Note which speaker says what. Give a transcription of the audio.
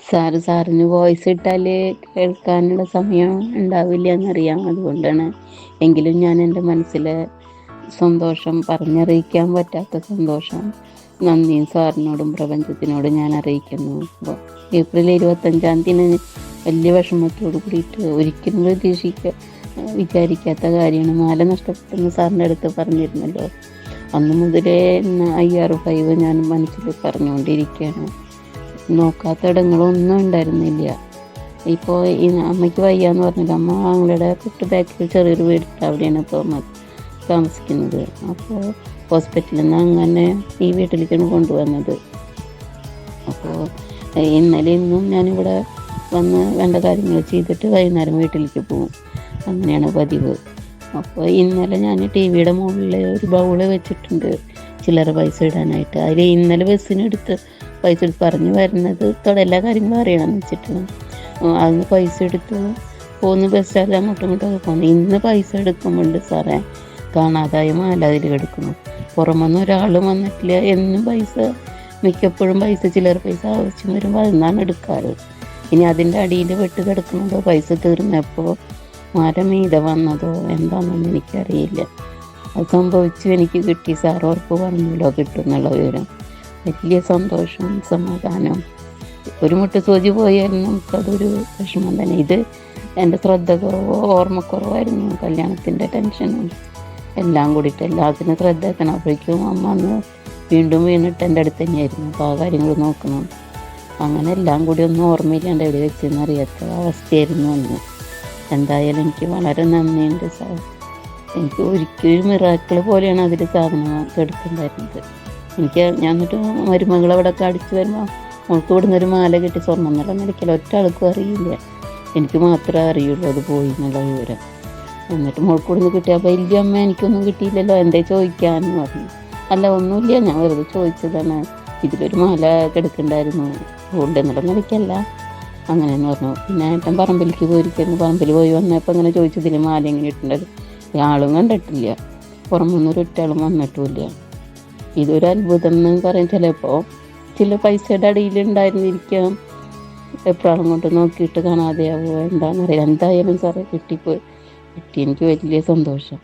Speaker 1: സാറിന് വോയിസ് ഇട്ടാൽ കേൾക്കാനുള്ള സമയം ഉണ്ടാവില്ല എന്നറിയാം. അതുകൊണ്ടാണ്. എങ്കിലും ഞാൻ എൻ്റെ മനസ്സിലെ സന്തോഷം പറഞ്ഞറിയിക്കാൻ പറ്റാത്ത സന്തോഷം നന്ദിയും സാറിനോടും പ്രപഞ്ചത്തിനോടും ഞാൻ അറിയിക്കുന്നു. അപ്പോൾ ഏപ്രിൽ 25 വലിയ വിഷമത്തോട് കൂടിയിട്ട് ഒരിക്കലും വിചാരിക്കാത്ത കാര്യമാണ്. മാല നഷ്ടപ്പെട്ടെന്ന് സാറിൻ്റെ അടുത്ത് പറഞ്ഞിരുന്നല്ലോ. അന്ന് മുതലേ IR5 ഞാൻ മനസ്സിൽ പറഞ്ഞുകൊണ്ടിരിക്കുകയാണ്. നോക്കാത്തിടങ്ങളൊന്നും ഉണ്ടായിരുന്നില്ല. ഇപ്പോൾ ഈ അമ്മയ്ക്ക് വയ്യാന്ന് പറഞ്ഞില്ല. അമ്മ ആങ്ങളുടെ തൊട്ട് ബാക്കിൽ ചെറിയൊരു വീടിട്ട് അവിടെയാണ് ഇപ്പോൾ താമസിക്കുന്നത്. അപ്പോൾ ഹോസ്പിറ്റലിൽ നിന്ന് അങ്ങനെ ഈ വീട്ടിലേക്കാണ് കൊണ്ടുവന്നത്. അപ്പോൾ ഇന്നലെ ഇന്നും ഞാനിവിടെ വന്ന് വേണ്ട കാര്യങ്ങൾ ചെയ്തിട്ട് വൈകുന്നേരം വീട്ടിലേക്ക് പോകും. അങ്ങനെയാണ് പതിവ്. അപ്പോൾ ഇന്നലെ ഞാൻ TV മുകളിൽ ഒരു ബൗള് വെച്ചിട്ടുണ്ട് ചില്ലറ പൈസ ഇടാനായിട്ട്. അതിൽ ഇന്നലെ ബസ്സിനെടുത്ത് പൈസ എടുത്ത് പറഞ്ഞു വരുന്നത് എല്ലാ കാര്യങ്ങളും അറിയണമെന്ന് വെച്ചിട്ടാണ്. അതിന് പൈസ എടുത്ത് പോകുന്ന ബസ് സ്റ്റാൻഡിൽ അങ്ങോട്ടും ഇങ്ങോട്ടൊക്കെ പോകുന്നു. ഇന്ന് പൈസ എടുക്കുമ്പോണ്ട് സാറേ കാണാതായ മാല അതിൽ കിടക്കുന്നു. പുറമൊന്നും ഒരാളും വന്നിട്ടില്ല. എന്നും പൈസ, മിക്കപ്പോഴും പൈസ ചില്ലറ പൈസ ആവശ്യം വരുമ്പോൾ അതിന്നാണ് എടുക്കാറ്. ഇനി അതിൻ്റെ അടിയിൽ വെട്ട് കിടക്കുന്നതോ പൈസ തീർന്നപ്പോൾ മാല മീത വന്നതോ എന്താണെന്നൊന്നും എനിക്കറിയില്ല. അത് സംഭവിച്ചു എനിക്ക് കിട്ടി. സാർ ഉറപ്പ് പറഞ്ഞല്ലോ കിട്ടും എന്നുള്ള വിവരം. വലിയ സന്തോഷവും സമാധാനവും. ഒരു മുട്ട് സൂചി പോയാലും നമുക്കതൊരു വിഷമം തന്നെ. ഇത് എൻ്റെ ശ്രദ്ധക്കുറവോ ഓർമ്മക്കുറവായിരുന്നു. കല്യാണത്തിൻ്റെ ടെൻഷനും എല്ലാം കൂടിയിട്ട് എല്ലാത്തിനും ശ്രദ്ധ വെക്കണം. അപ്പോഴേക്കും അമ്മ അന്ന് വീണ്ടും വീണിട്ട് എൻ്റെ അടുത്ത് തന്നെയായിരുന്നു. അപ്പോൾ ആ കാര്യങ്ങൾ നോക്കണം. അങ്ങനെ എല്ലാം കൂടി ഒന്നും ഓർമ്മയില്ലാണ്ട് എവിടെ വെച്ചെന്ന് അറിയാത്ത അവസ്ഥയായിരുന്നു അന്ന്. എന്തായാലും എനിക്ക് വളരെ നന്ദിയുണ്ട് സാർ. എനിക്ക് ഒരിക്കലും മിറാക്കിൾ പോലെയാണ് അതിൽ സാധനം എടുക്കുന്നുണ്ടായിരുന്നത്. ഞാൻ എന്നിട്ട് മരുമകളവിടെ അടിച്ചു വരുമ്പോൾ അവൾക്ക് ഇവിടുന്ന് ഒരു മാല കിട്ടി. സ്വർണ്ണം എന്നുള്ള നിലയ്ക്കല്ല ഒറ്റ ആൾക്കും അറിയില്ല. എനിക്ക് മാത്രമേ അറിയുള്ളൂ അത് പോയി എന്നുള്ള വിവരം. എന്നിട്ട് മോൾക്ക് ഇവിടുന്ന് കിട്ടിയപ്പോൾ വലിയ അമ്മ എനിക്കൊന്നും കിട്ടിയില്ലല്ലോ, എന്തേ ചോദിക്കാമെന്ന് പറഞ്ഞു. അല്ല ഒന്നുമില്ല, ഞാൻ വെറുതെ ചോദിച്ചതാണ്. ഇതിലൊരു മാല കിടക്കുന്നുണ്ടായിരുന്നു ഗോൾഡ് എന്നുള്ള നിലയ്ക്കല്ല അങ്ങനെയെന്ന് പറഞ്ഞു. പിന്നെ ഏട്ടൻ പറമ്പിലേക്ക് പോയിരിക്കുന്നു. പറമ്പിൽ പോയി വന്നപ്പോൾ അങ്ങനെ ചോദിച്ചതിൽ മാല എങ്ങനെ ഇട്ടുണ്ടത്. ആളും കണ്ടിട്ടില്ല, പുറമൊന്നൊരു ഒറ്റാളും വന്നിട്ടുമില്ല. ഇതൊരു അത്ഭുതം എന്ന് പറയും. ചിലപ്പോൾ ചില പൈസയുടെ അടിയിലുണ്ടായിരുന്നിരിക്കാം. എപ്പോഴും കൊണ്ട് നോക്കിയിട്ട് കാണാതെയാവോ എന്താണെന്നറിയാം. എന്തായാലും സാറേ കിട്ടി. എനിക്ക് വലിയ സന്തോഷം.